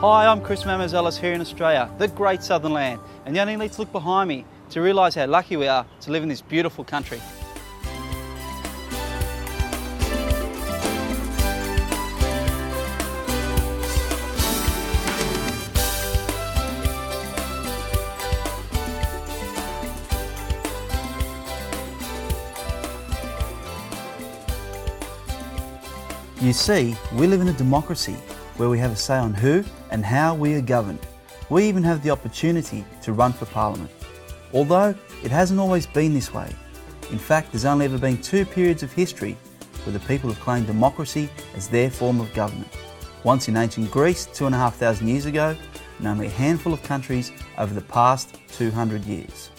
Hi, I'm Chris Mamazelis here in Australia, the great southern land, and you only need to look behind me to realise how lucky we are to live in this beautiful country. You see, we live in a democracy where we have a say on who and how we are governed. We even have the opportunity to run for Parliament. Although it hasn't always been this way. In fact, there's only ever been two periods of history where the people have claimed democracy as their form of government. Once in ancient Greece 2,500 years ago, and only a handful of countries over the past 200 years.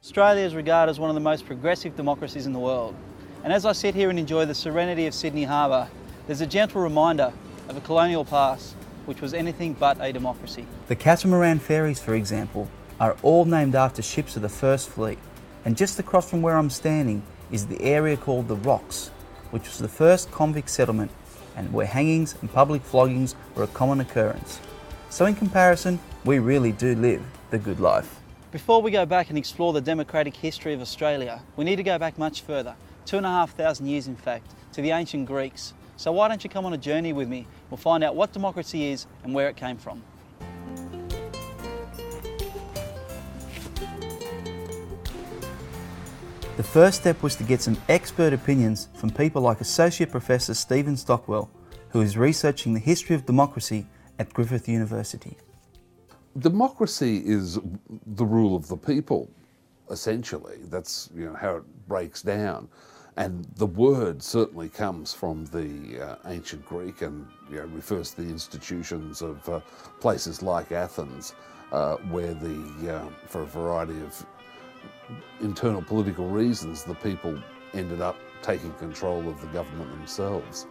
Australia is regarded as one of the most progressive democracies in the world. And as I sit here and enjoy the serenity of Sydney Harbour, there's a gentle reminder of a colonial past which was anything but a democracy. The catamaran ferries, for example, are all named after ships of the First Fleet. And just across from where I'm standing is the area called the Rocks, which was the first convict settlement and where hangings and public floggings were a common occurrence. So in comparison, we really do live the good life. Before we go back and explore the democratic history of Australia, we need to go back much further. 2,500 years in fact, to the ancient Greeks. So why don't you come on a journey with me? We'll find out what democracy is and where it came from. The first step was to get some expert opinions from people like Associate Professor Stephen Stockwell, who is researching the history of democracy at Griffith University. Democracy is the rule of the people, essentially. That's how it breaks down. And the word certainly comes from the ancient Greek and refers to the institutions of places like Athens, where for a variety of internal political reasons, the people ended up taking control of the government themselves.